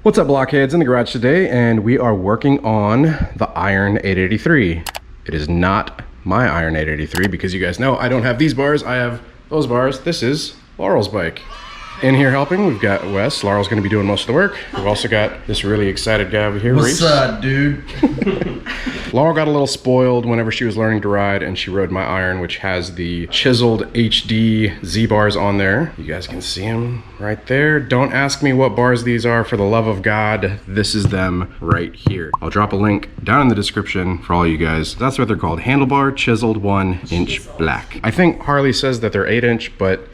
What's up, Blockheads? In the garage today, and we are working on the Iron 883. It is not my Iron 883 because you guys know I don't have these bars, I have those bars. This is Laurel's bike. In here helping, we've got Wes. Laurel's gonna be doing most of the work. We've also got this really excited guy over here, Reese. What's up, dude? Laurel got a little spoiled whenever she was learning to ride, and she rode my Iron, which has the chiseled HD Z bars on there. You guys can see them right there. Don't ask me what bars these are, for the love of God. This is them right here. I'll drop a link down in the description for all you guys. That's what they're called. Handlebar chiseled 1-inch black. I think Harley says that they're 8-inch, but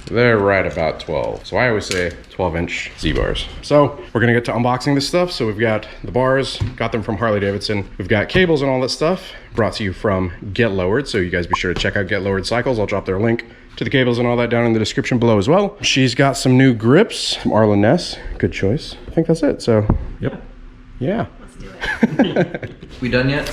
they're right about 12. So I always say 12-inch Z-bars. So we're gonna get to unboxing this stuff. So we've got the bars, got them from Harley-Davidson. We've got cables and all that stuff brought to you from Get Lowered. So you guys be sure to check out Get Lowered Cycles. I'll drop their link to the cables and all that down in the description below as well. She's got some new grips from Arlen Ness. Good choice. I think that's it. So, yep. Yeah. Let's do it. We done yet?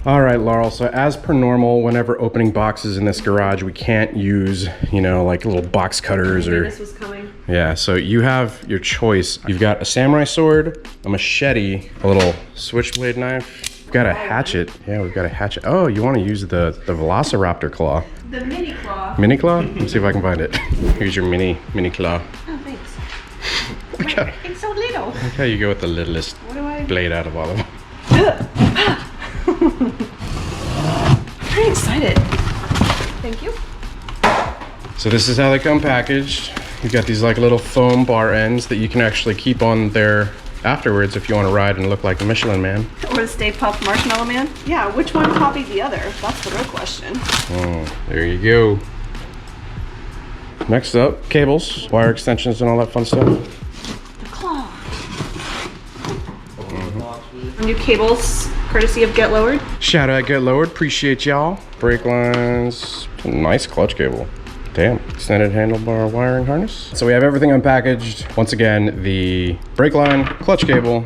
All right, Laurel, so as per normal, whenever opening boxes in this garage, we can't use, you know, like little box cutters or... This was coming. Yeah, so you have your choice. You've got a samurai sword, a machete, a little switchblade knife. We've got a hatchet. Yeah, we've got a hatchet. Oh, you want to use the Velociraptor claw. The mini claw. Mini claw? Let's see if I can find it. Here's your mini claw. Oh, thanks. Look how, It's so little. look how you go with the littlest What do I... blade out of all of them. I'm pretty excited. Thank you. So this is how they come packaged. You've got these like little foam bar ends that you can actually keep on there afterwards if you want to ride and look like the Michelin Man. Or the Stay Puft Marshmallow Man. Yeah, which one copied the other? That's the real question. Oh, there you go. Next up, cables, wire extensions and all that fun stuff. The claw. New cables, courtesy of Get Lowered. Shout out Get Lowered, appreciate y'all. Brake lines, nice clutch cable. Damn, extended handlebar wiring harness. So we have everything unpackaged. Once again, the brake line, clutch cable,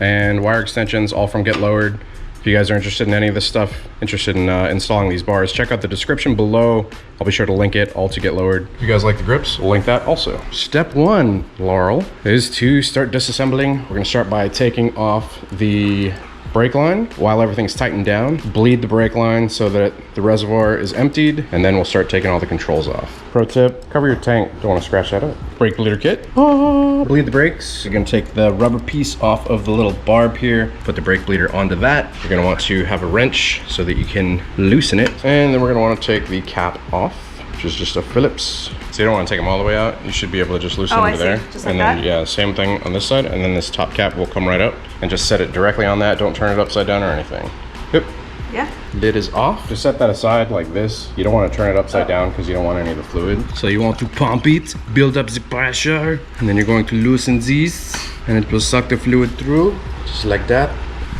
and wire extensions, all from Get Lowered. If you guys are interested in any of this stuff, interested in installing these bars, check out the description below. I'll be sure to link it all to Get Lowered. If you guys like the grips, we'll link that also. Step one, Laurel, is to start disassembling. We're gonna start by taking off the brake line while everything's tightened down. Bleed the brake line so that the reservoir is emptied, and then we'll start taking all the controls off. Pro tip, cover your tank. Don't want to scratch that up. Brake bleeder kit. Oh. Bleed the brakes. You're gonna take the rubber piece off of the little barb here, put the brake bleeder onto that. You're gonna want to have a wrench so that you can loosen it. And then we're gonna want to take the cap off, which is just a Phillips. So you don't want to take them all the way out. You should be able to just loosen them to there. Just like and then, that? yeah, same thing on this side. And then this top cap will come right up and just set it directly on that. Don't turn it upside down or anything. Yep. Yeah. Lid is off. Just set that aside like this. You don't want to turn it upside down because you don't want any of the fluid. So you want to pump it, build up the pressure, and then you're going to loosen these, and it will suck the fluid through, just like that.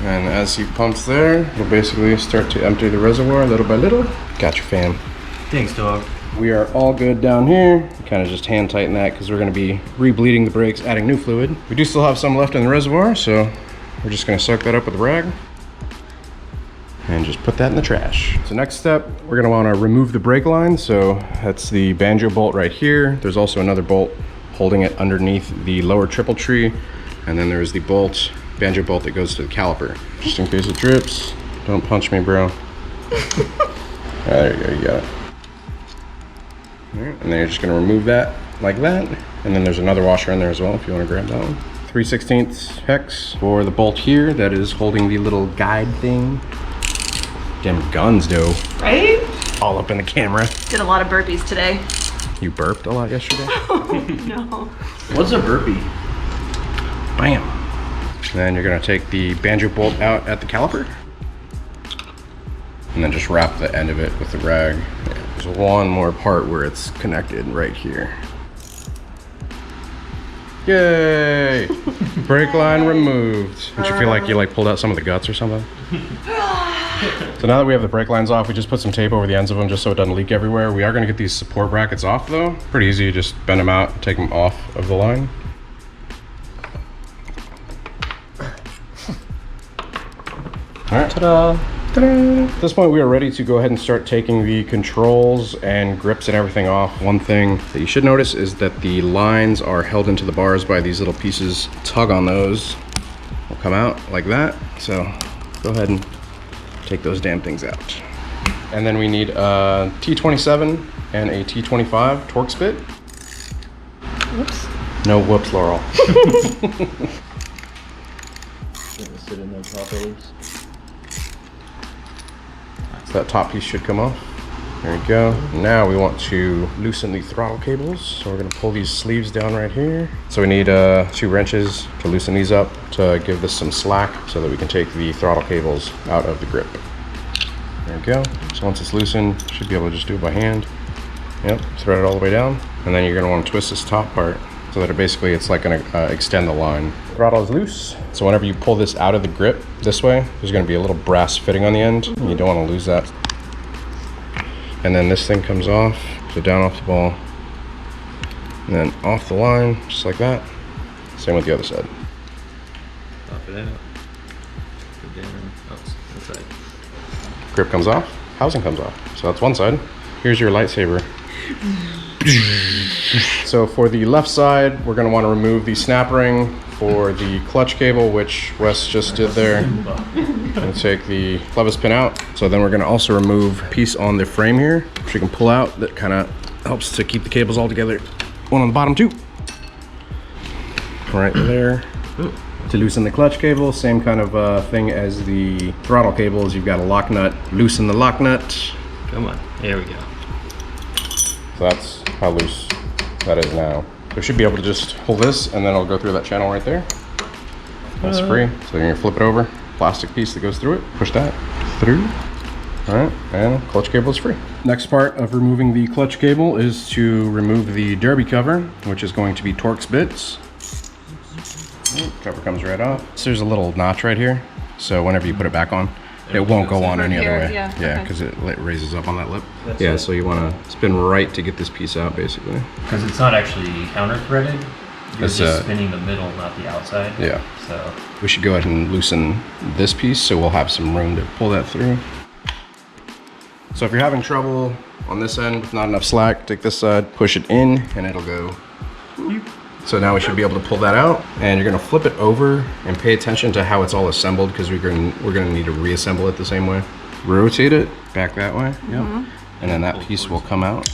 And as he pumps there, it'll basically start to empty the reservoir little by little. Got your fam. Thanks, dog. We are all good down here. Kind of just hand tighten that because we're going to be re-bleeding the brakes, adding new fluid. We do still have some left in the reservoir, so we're just going to soak that up with a rag and just put that in the trash. So next step, we're going to want to remove the brake line. So that's the banjo bolt right here. There's also another bolt holding it underneath the lower triple tree, and then there's the bolt, banjo bolt that goes to the caliper. Just in case it drips. Don't punch me, bro. There you go, you got it. And then you're just gonna remove that like that. And then there's another washer in there as well if you wanna grab that one. 3/16 hex for the bolt here that is holding the little guide thing. Damn guns, though. Right? All up in the camera. Did a lot of burpees today. You burped a lot yesterday? No. What's a burpee? Bam. And then you're gonna take the banjo bolt out at the caliper. And then just wrap the end of it with the rag. There's one more part where it's connected right here. Yay! Brake line removed. Don't you feel like you pulled out some of the guts or something? So now that we have the brake lines off, we just put some tape over the ends of them just so it doesn't leak everywhere. We are gonna get these support brackets off though. Pretty easy, you just bend them out, take them off of the line. All right. Ta-da! Ta-da! At this point, we are ready to go ahead and start taking the controls and grips and everything off. One thing that you should notice is that the lines are held into the bars by these little pieces. Tug on those, will come out like that. So go ahead and take those damn things out. And then we need a T27 and a T25 Torx bit. Whoops. No whoops, Laurel. Sit in those hoppers. So that top piece should come off. There we go. Now we want to loosen the throttle cables. So we're gonna pull these sleeves down right here. So we need 2 wrenches to loosen these up to give this some slack so that we can take the throttle cables out of the grip. There we go. So once it's loosened, you should be able to just do it by hand. Yep, thread it all the way down. And then you're gonna wanna twist this top part so that it's like gonna extend the line. Throttle is loose. So whenever you pull this out of the grip this way, there's gonna be a little brass fitting on the end. You don't wanna lose that. And then this thing comes off, so down off the ball, and then off the line, just like that. Same with the other side. Pop it out. Go down. Oh, that's right. Grip comes off, housing comes off. So that's one side. Here's your lightsaber. So for the left side, we're gonna wanna remove the snap ring for the clutch cable, which Wes just did there. And take the clevis pin out. So then we're gonna also remove a piece on the frame here, which you can pull out, that kinda helps to keep the cables all together. One on the bottom too. Right there. To loosen the clutch cable, same kind of thing as the throttle cables. You've got a lock nut, loosen the lock nut. Come on. There we go. So that's how loose that is now. We should be able to just pull this and then it'll go through that channel right there. That's free. So you're gonna flip it over, plastic piece that goes through it, push that through. All right, and clutch cable is free. Next part of removing the clutch cable is to remove the derby cover, which is going to be Torx bits. Cover comes right off. So there's a little notch right here. So whenever you put it back on, it won't go on any other way. Yeah, because it raises up on that lip. Yeah, so you want to spin right to get this piece out, basically. Because it's not actually counter threaded. You're It's, just spinning the middle, not the outside. Yeah. So We should go ahead and loosen this piece so we'll have some room to pull that through. So if you're having trouble on this end with not enough slack, take this side, push it in, and it'll go. So now we should be able to pull that out, and you're gonna flip it over and pay attention to how it's all assembled, because we're gonna need to reassemble it the same way. Rotate it back that way, yep. And then that piece will come out.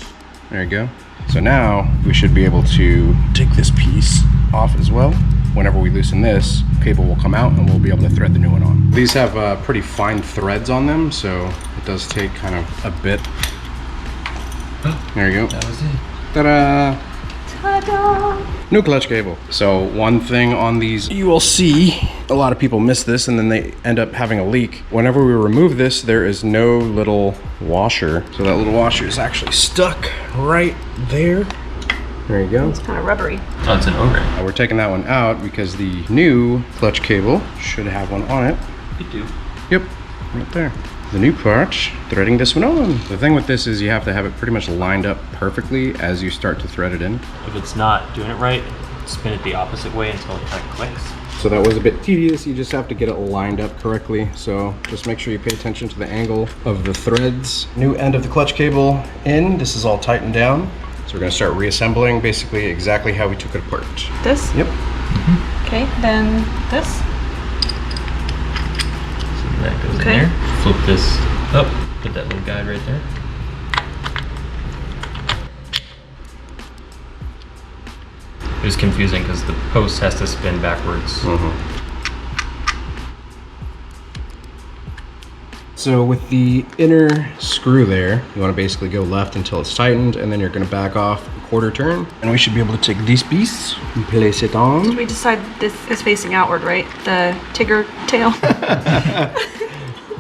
There you go. So now we should be able to take this piece off as well. Whenever we loosen this, cable will come out and we'll be able to thread the new one on. These have pretty fine threads on them, so it does take kind of a bit. There you go. that was it. Ta-da! Ta-da! New clutch cable. So one thing on these, you will see a lot of people miss this and then they end up having a leak. Whenever we remove this, there is no little washer. So that little washer is actually stuck right there. There you go. It's kind of rubbery. Oh, it's an O-ring. We're taking that one out because the new clutch cable should have one on it. You do. Yep, right there. The new part, threading this one on. The thing with this is you have to have it pretty much lined up perfectly as you start to thread it in. If it's not doing it right, spin it the opposite way until it kind of clicks. So that was a bit tedious. You just have to get it lined up correctly. So just make sure you pay attention to the angle of the threads. New end of the clutch cable in. This is all tightened down. So we're gonna start reassembling basically exactly how we took it apart. This? Yep. Okay, then this. So that goes Okay. in there. Flip this up. Put that little guide right there. It was confusing because the post has to spin backwards. So with the inner screw there, you want to basically go left until it's tightened, and then you're going to back off a quarter turn. And we should be able to take this piece and place it on. We decide this is facing outward, right? The Tigger tail.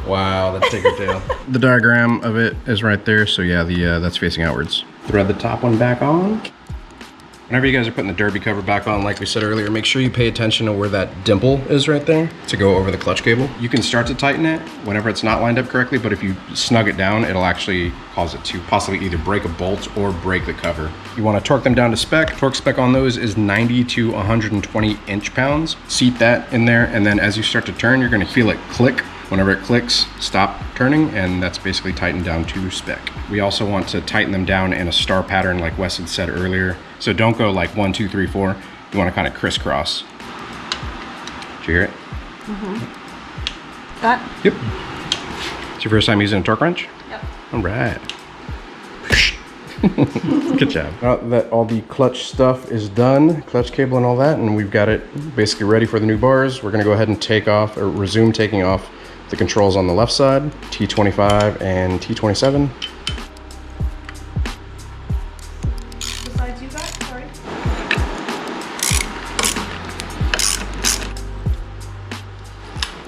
Wow, that's Tigger tail. The diagram of it is right there. So yeah, that's facing outwards. Thread the top one back on. Whenever you guys are putting the derby cover back on, like we said earlier, make sure you pay attention to where that dimple is right there to go over the clutch cable. You can start to tighten it whenever it's not lined up correctly, but if you snug it down, it'll actually cause it to possibly either break a bolt or break the cover. You want to torque them down to spec. Torque spec on those is 90 to 120 inch-pounds. Seat that in there, and then as you start to turn, you're going to feel it click Whenever it clicks, stop turning, and that's basically tightened down to spec. We also want to tighten them down in a star pattern like Wes had said earlier. So don't go like 1, 2, 3, 4. You want to kind of crisscross. Did you hear it? That? Yep. It's your first time using a torque wrench? Yep. All right. Good job. Now that all the clutch stuff is done, clutch cable and all that, and we've got it basically ready for the new bars, we're gonna go ahead and take off, or resume taking off the controls on the left side, T25 and T27. Besides you guys, sorry.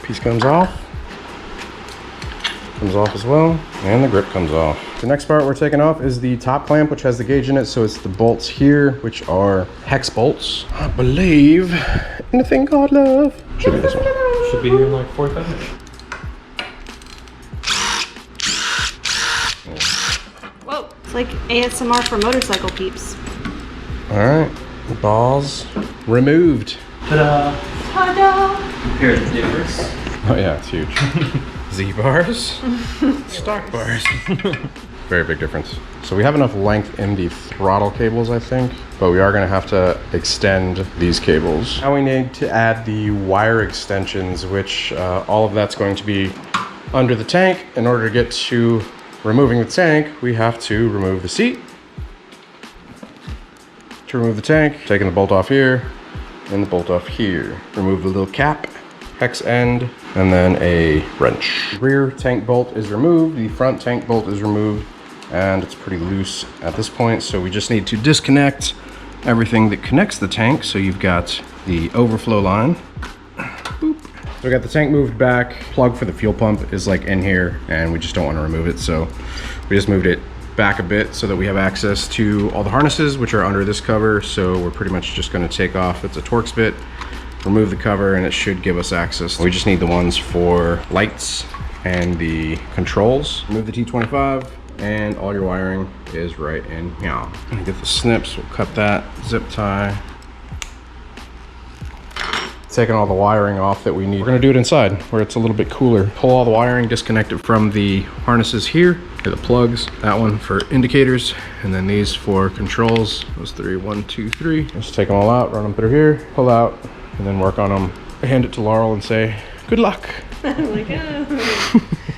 Piece comes off as well, and the grip comes off. The next part we're taking off is the top clamp, which has the gauge in it. So it's the bolts here, which are hex bolts, I believe, in a thing called love. Should be this one. Should be here in like 45 minutes. Whoa, it's like ASMR for motorcycle peeps. All right, balls removed. Ta-da! Ta-da! Compare the difference. Oh yeah, it's huge. Z bars, stock bars. Very big difference. So we have enough length in the throttle cables, I think, but we are gonna have to extend these cables. Now we need to add the wire extensions, which all of that's going to be under the tank. In order to get to removing the tank, we have to remove the seat. To remove the tank, taking the bolt off here and the bolt off here. Remove the little cap, hex end, and then a wrench. The rear tank bolt is removed, the front tank bolt is removed, and it's pretty loose at this point, so we just need to disconnect everything that connects the tank. So you've got the overflow line. Boop. So we got the tank moved back. Plug for the fuel pump is like in here, and we just don't want to remove it, so we just moved it back a bit so that we have access to all the harnesses, which are under this cover. So we're pretty much just going to take off, it's a Torx bit, remove the cover, and it should give us access. We just need the ones for lights and the controls. Remove the T25, and all your wiring is right in here. Get the snips, we'll cut that, zip tie. Taking all the wiring off that we need. We're gonna do it inside where it's a little bit cooler. Pull all the wiring, disconnect it from the harnesses here. Here are the plugs, that one for indicators, and then these for controls. Those three, 1, 2, 3. Just take them all out, run them through here, pull out, and then work on them. Hand it to Laurel and say, good luck. Like,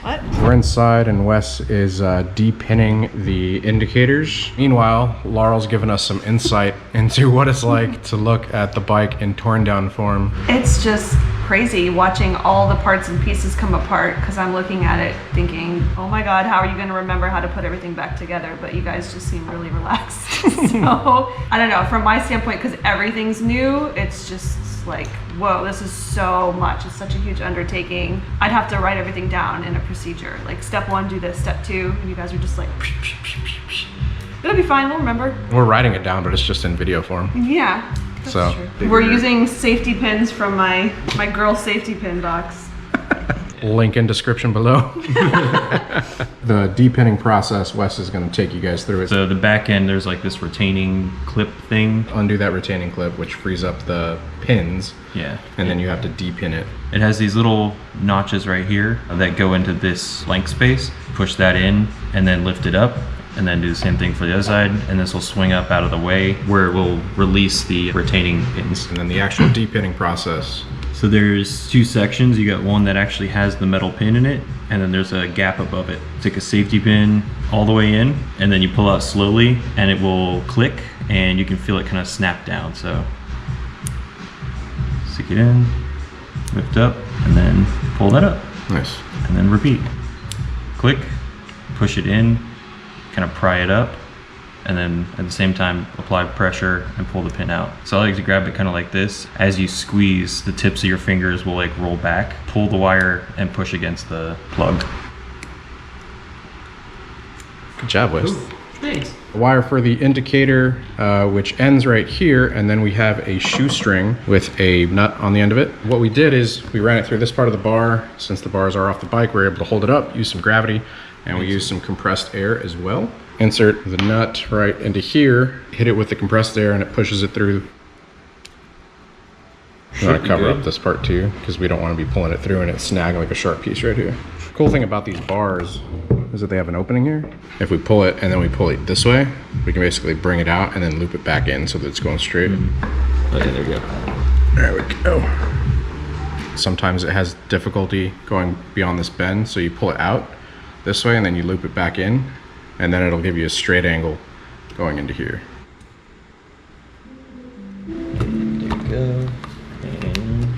what? We're inside and Wes is de-pinning the indicators. Meanwhile, Laurel's given us some insight into what it's like to look at the bike in torn down form. It's just crazy watching all the parts and pieces come apart, because I'm looking at it thinking, oh my God, how are you going to remember how to put everything back together? But you guys just seem really relaxed. So I don't know, from my standpoint, because everything's new, it's just like, whoa, this is so much. It's such a huge undertaking. I'd have to write everything down in a procedure. Like step 1, do this, step 2, and you guys are just like, it'll be fine, we'll remember. We're writing it down, but it's just in video form. Yeah, that's So, true. We're using safety pins from my girl safety pin box. Link in description below. The de-pinning process, Wes is going to take you guys through it. So the back end, there's like this retaining clip thing. Undo that retaining clip, which frees up the pins. Yeah. And then you have to de-pin it. It has these little notches right here that go into this blank space. Push that in and then lift it up, and then do the same thing for the other side, and this will swing up out of the way where it will release the retaining pins. And then the actual de-pinning process. So there's 2 sections. You got one that actually has the metal pin in it, and then there's a gap above it. Take a safety pin all the way in, and then you pull out slowly, and it will click, and you can feel it kind of snap down. So stick it in, lift up, and then pull that up. Nice. And then repeat. Click, push it in, kind of pry it up, and then at the same time apply pressure and pull the pin out. So I like to grab it kind of like this. As you squeeze, the tips of your fingers will like roll back, pull the wire, and push against the plug. Good job, Wes. Thanks. The wire for the indicator, which ends right here, and then we have a shoestring with a nut on the end of it. What we did is we ran it through this part of the bar. Since the bars are off the bike, we're able to hold it up, use some gravity, and we use some compressed air as well. Insert the nut right into here, hit it with the compressed air, and it pushes it through. You want Should to be cover good. up this part too, because we don't want to be pulling it through and it snag like a sharp piece right here. Cool thing about these bars is that they have an opening here. If we pull it and then we pull it this way, we can basically bring it out and then loop it back in so that it's going straight. Oh yeah, there we go. There we go. Sometimes it has difficulty going beyond this bend, so you pull it out this way and then you loop it back in, and then it'll give you a straight angle going into here. There we go. And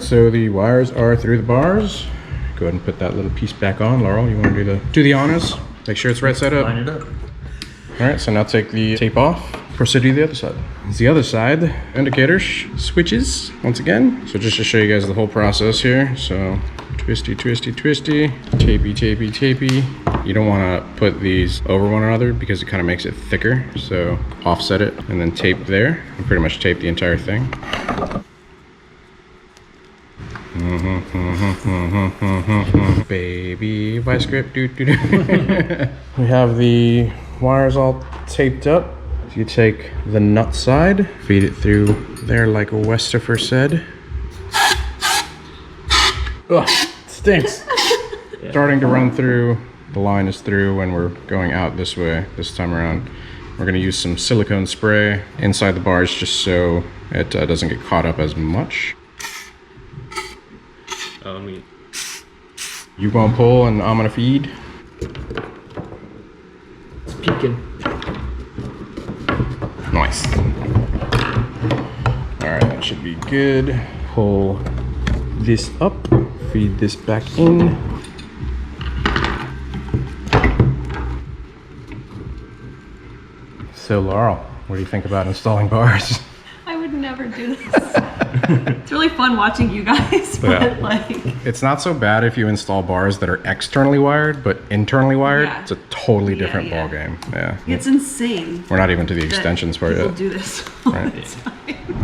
So the wires are through the bars. Go ahead and put that little piece back on. Laurel, you want to do the honors? Make sure it's right side up. line it up. All right, so now take the tape off. Proceed to the other side. It's the other side. Indicators, switches, once again. So just to show you guys the whole process here. So twisty, twisty, twisty, tapey, tapey, tapey. You don't want to put these over one another because it kind of makes it thicker. So offset it and then tape there. And pretty much tape the entire thing. Baby vice grip. Doo, doo, doo. We have the wires all taped up. You take the nut side, feed it through there like Westifer said. Ugh, it stinks. Starting to run through. The line is through when we're going out this way this time around. We're gonna use some silicone spray inside the bars just so it doesn't get caught up as much. Oh, me. You gonna pull and I'm gonna feed. It's peeking. Nice. All right, that should be good. Pull this up, feed this back in. So Laurel, what do you think about installing bars? I would never do this. It's really fun watching you guys, but Yeah. like, It's not so bad if you install bars that are externally wired, but internally wired, Yeah. it's a totally Yeah, different yeah. ball game. Yeah. it's insane. We're not even to the that extensions part people yet. do this all Right. the time.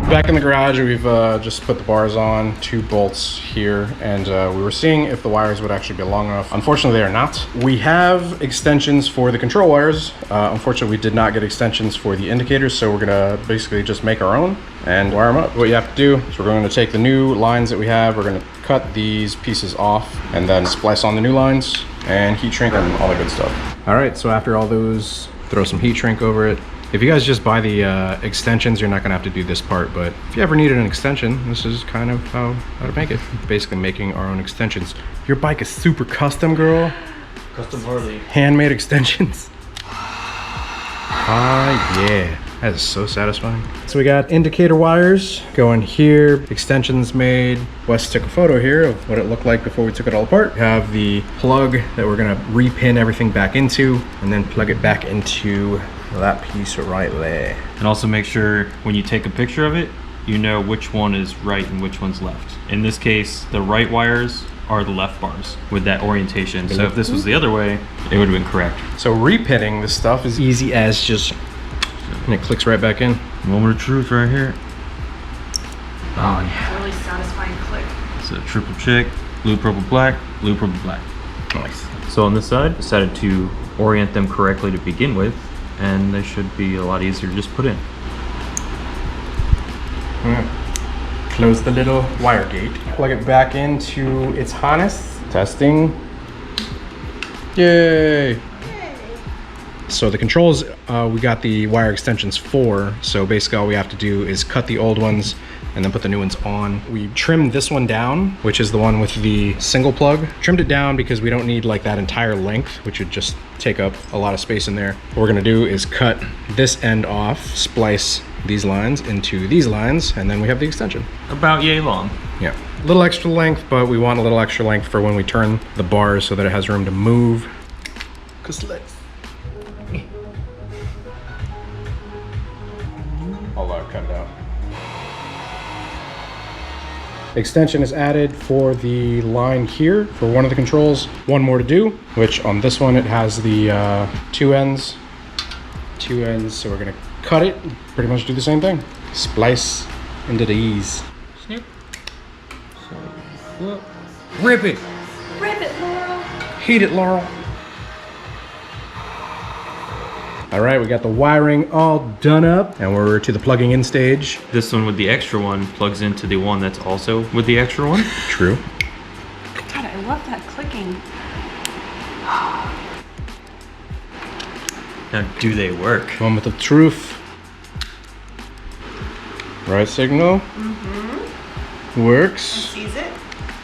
Back in the garage, we've just put the bars on, 2 bolts here, and we were seeing if the wires would actually be long enough. Unfortunately, they are not. We have extensions for the control wires. Unfortunately, we did not get extensions for the indicators, so we're gonna basically just make our own and wire them up. What you have to do is we're going to take the new lines that we have, we're gonna cut these pieces off, and then splice on the new lines, and heat shrink and all the good stuff. All right, so after all those, throw some heat shrink over it. If you guys just buy the extensions, you're not gonna have to do this part, but if you ever needed an extension, this is kind of how to make it. Basically making our own extensions. Your bike is super custom, girl. Custom Harley. Handmade extensions. Ah, yeah. That is so satisfying. So we got indicator wires going here, extensions made. Wes took a photo here of what it looked like before we took it all apart. We have the plug that we're gonna repin everything back into and then plug it back into that piece right there. And also make sure when you take a picture of it, you know which one is right and which one's left. In this case, the right wires are the left bars with that orientation. So if this was the other way, it would have been correct. So repinning this stuff is easy as just, and it clicks right back in. Moment of truth right here. Oh, yeah. Really satisfying click. It's a triple check, blue, purple, black, blue, purple, black. Nice. So on this side, decided to orient them correctly to begin with, and they should be a lot easier to just put in. Close the little wire gate. Plug it back into its harness. Testing. Yay! So the controls, we got the wire extensions for, so basically all we have to do is cut the old ones and then put the new ones on. We trimmed this one down, which is the one with the single plug. Trimmed it down because we don't need like that entire length, which would just take up a lot of space in there. What we're gonna do is cut this end off, splice these lines into these lines, and then we have the extension. About yay long. Yeah, a little extra length, but we want a little extra length for when we turn the bars so that it has room to move. Cause let's. I'll cut it out. Extension is added for the line here for one of the controls. One more to do, which on this one it has the two ends. So we're gonna cut it, pretty much do the same thing. Splice into these. Snip. So, Rip it. Rip it, Laurel. Heat it, Laurel. All right, we got the wiring all done up and we're to the plugging in stage. This one with the extra one plugs into the one that's also with the extra one. True. God, I love that clicking. Now, do they work? One with the truth. Right signal. Works. Sees it.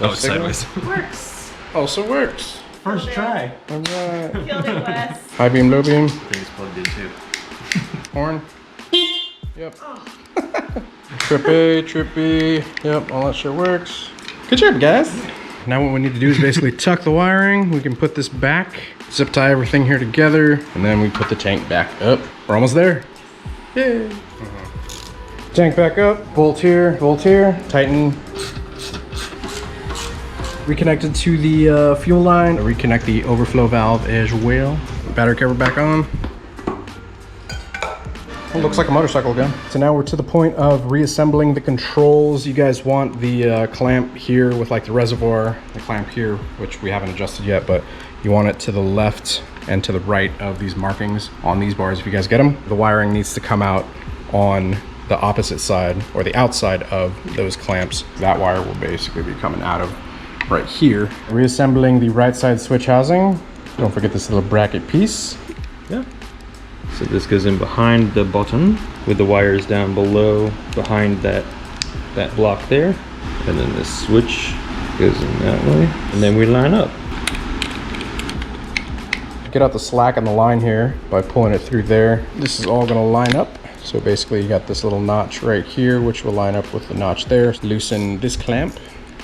Oh, it's sideways. Works. Also works. First try. All right. Killed it, Wes. High beam, low beam. I think it's plugged in too. Horn. Yep. Trippy. Yep, all that shit works. Good job, guys. Now what we need to do is basically tuck the wiring. We can put this back, zip tie everything here together, and then we put the tank back up. We're almost there. Yay. Tank back up, bolt here, tighten. Reconnected to the fuel line. Reconnect the overflow valve as well. Battery cover back on. It looks like a motorcycle again. So now we're to the point of reassembling the controls. You guys want the clamp here with like the reservoir, the clamp here, which we haven't adjusted yet, but you want it to the left and to the right of these markings on these bars if you guys get them. The wiring needs to come out on the opposite side or the outside of those clamps. That wire will basically be coming out of right here. Reassembling the right side switch housing. Don't forget this little bracket piece. Yeah. So this goes in behind the button with the wires down below behind that block there. And then the switch goes in that way. And then we line up. Get out the slack on the line here by pulling it through there. This is all gonna line up. So basically you got this little notch right here, which will line up with the notch there. Loosen this clamp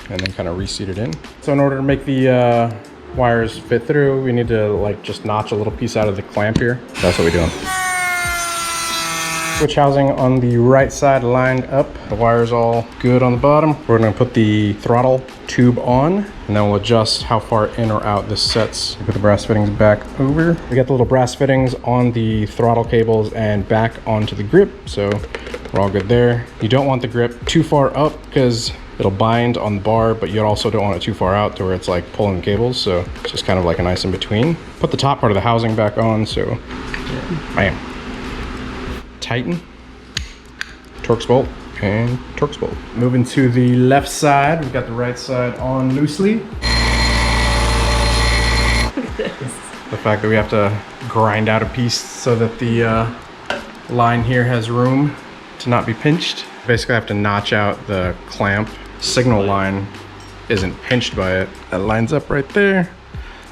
and then kind of reseat it in. So in order to make the wires fit through, we need to like just notch a little piece out of the clamp here. That's what we're doing. Switch housing on the right side lined up. The wire's all good on the bottom. We're gonna put the throttle tube on and then we'll adjust how far in or out this sets. Put the brass fittings back over. We got the little brass fittings on the throttle cables and back onto the grip. So we're all good there. You don't want the grip too far up because it'll bind on the bar, but you also don't want it too far out to where it's like pulling cables. So it's just kind of like a nice in between. Put the top part of the housing back on. So bam. Tighten, Torx bolt, and Torx bolt. Moving to the left side, we've got the right side on loosely. Look at this. The fact that we have to grind out a piece so that the line here has room to not be pinched. Basically I have to notch out the clamp. Signal line isn't pinched by it. That lines up right there.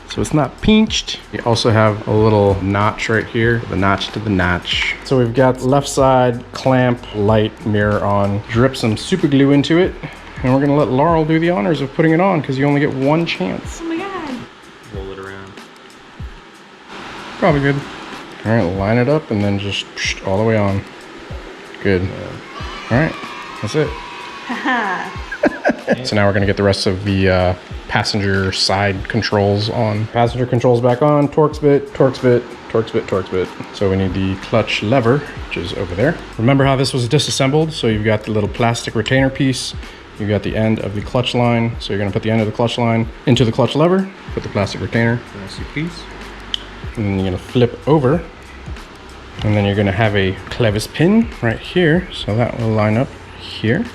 So it's not pinched. You also have a little notch right here, the notch to the notch. So we've got left side clamp, light, mirror on. Drip some super glue into it. And we're gonna let Laurel do the honors of putting it on because you only get one chance. Oh my god. Roll it around. Probably good. All right, line it up and then just all the way on. Good. All right, that's it. So now we're gonna get the rest of the passenger side controls on. Passenger controls back on, Torx bit, Torx bit, Torx bit, Torx bit. So we need the clutch lever, which is over there. Remember how this was disassembled? So you've got the little plastic retainer piece, you've got the end of the clutch line. So you're gonna put the end of the clutch line into the clutch lever, put the plastic retainer, Nice piece. and then you're gonna flip over. And then you're gonna have a clevis pin right here. So that will line up here.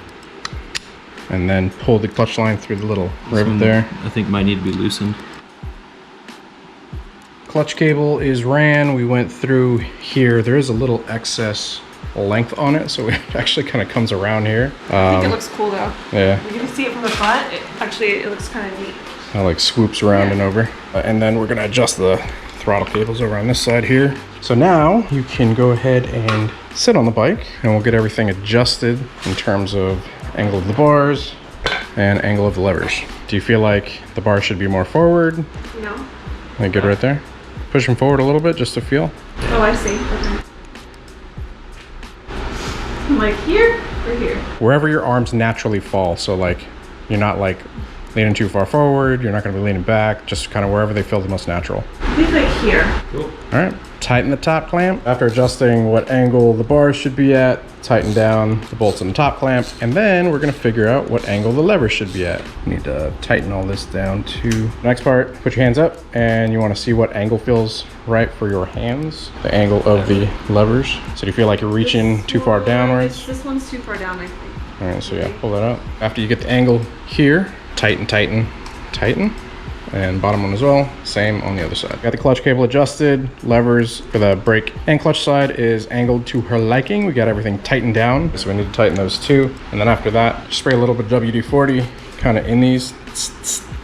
And then pull the clutch line through the little rivet there. I think might need to be loosened. Clutch cable is ran. We went through here. There is a little excess length on it, so it actually kind of comes around here. I think it looks cool though. Yeah, You can see it from the front. It looks kind of neat. it like swoops around and over. And then we're gonna adjust the throttle cables over on this side here. So now you can go ahead and sit on the bike and we'll get everything adjusted in terms of angle of the bars and angle of the levers. Do you feel like the bar should be more forward? No. Like good right there? Push them forward a little bit just to feel. Oh, I see. Okay. I'm like here or here? Wherever your arms naturally fall. So like you're not like leaning too far forward. You're not going to be leaning back. Just kind of wherever they feel the most natural. I think like here. Cool. All right, tighten the top clamp. After adjusting what angle the bars should be at, tighten down the bolts on the top clamp, and then we're gonna figure out what angle the lever should be at. You need to tighten all this down to next part. Put your hands up, and you wanna see what angle feels right for your hands, the angle of the levers. So do you feel like you're reaching too far downwards? This one's too far down, I think. All right, so yeah, pull that out. After you get the angle here, tighten, tighten, tighten. And bottom one as well, same on the other side. Got the clutch cable adjusted, levers for the brake and clutch side is angled to her liking. We got everything tightened down, so we need to tighten those too. And then after that, spray a little bit of WD-40 kind of in these,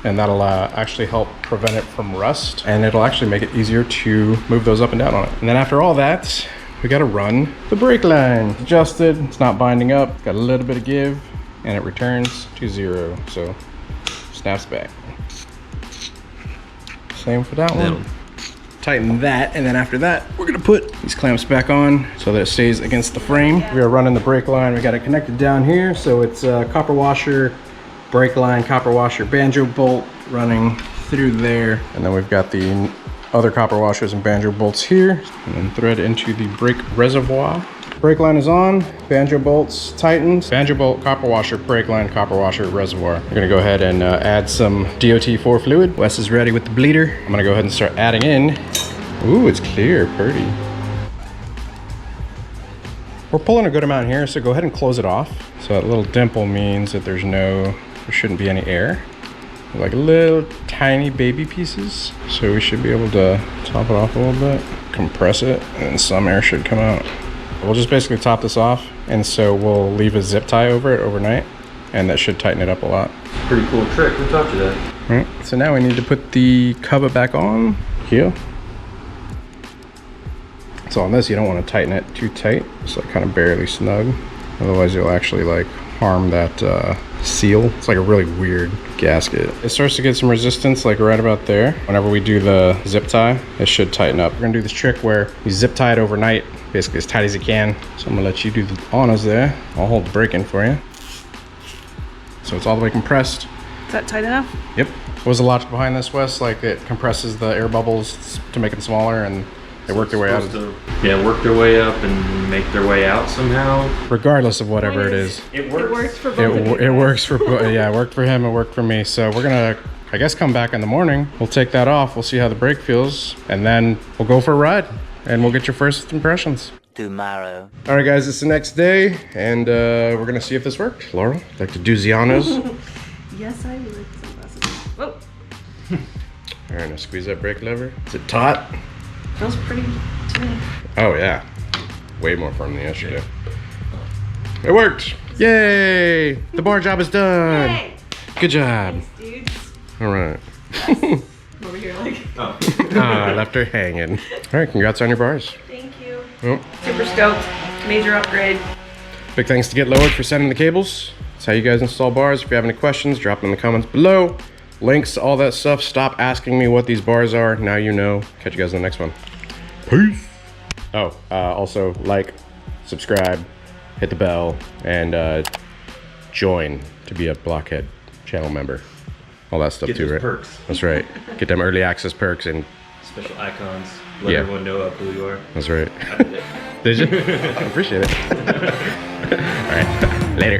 and that'll actually help prevent it from rust, and it'll actually make it easier to move those up and down on it. And then after all that, we gotta run the brake line. It's adjusted, it's not binding up, got a little bit of give, and it returns to 0, so snaps back. Same for that one. Tighten that, and then after that, we're gonna put these clamps back on so that it stays against the frame. We are running the brake line. We got it connected down here, so it's a copper washer, brake line, copper washer, banjo bolt running through there, and then we've got the other copper washers and banjo bolts here, and then thread into the brake reservoir. Brake line is on, banjo bolts tightened, banjo bolt, copper washer, brake line, copper washer, reservoir. We're gonna go ahead and add some DOT4 fluid. Wes is ready with the bleeder. I'm gonna go ahead and start adding in. Ooh, it's clear, pretty. We're pulling a good amount here, so go ahead and close it off. So that little dimple means that there shouldn't be any air. Like little tiny baby pieces. So we should be able to top it off a little bit, compress it, and some air should come out. We'll just basically top this off, and so we'll leave a zip tie over it overnight, and that should tighten it up a lot. Pretty cool trick. Who taught you that? All right, so now we need to put the cover back on here. So on this, you don't want to tighten it too tight, just like kind of barely snug. Otherwise, you'll actually like harm that seal. It's like a really weird gasket. It starts to get some resistance like right about there. Whenever we do the zip tie, it should tighten up. We're gonna do this trick where you zip tie it overnight, basically as tight as you can. So I'm gonna let you do the honors there. I'll hold the brake in for you. So it's all the way compressed. Is that tight enough? Yep. What was the logic behind this, Wes? Like it compresses the air bubbles to make them smaller, and they work their way out. Yeah, work their way up and make their way out somehow. Regardless of whatever it is. It works. It worked for both of you. It works for, yeah, it worked for him, it worked for me. So we're gonna, I guess, come back in the morning. We'll take that off, we'll see how the brake feels, and then we'll go for a ride, and we'll get your first impressions. Tomorrow. All right, guys, it's the next day, and we're gonna see if this worked. Laurel, like to do the honors? Yes, I would. Sunglasses. Whoa. All right, now squeeze that brake lever. Is it taut? Feels pretty to me. Oh yeah, way more firm than yesterday. It worked! Yay! The bar job is done. Yay! Good job. Thanks, dudes. All right. Over here, like. Oh. I left her hanging. All right, congrats on your bars. Thank you. Oh, Super stoked. Major upgrade. big thanks to Get Lowered for sending the cables. That's how you guys install bars. If you have any questions, drop them in the comments below. Links to all that stuff. Stop asking me what these bars are. Now you know. Catch you guys in the next one. Peace. Oh, also like, subscribe, hit the bell, and join to be a Blockhead channel member. All that stuff Get too, those right? perks. That's right. Get them early access perks, and Special icons. Let Yeah. everyone know who you are. that's right. I did it. Did you? I appreciate it. All right. Later.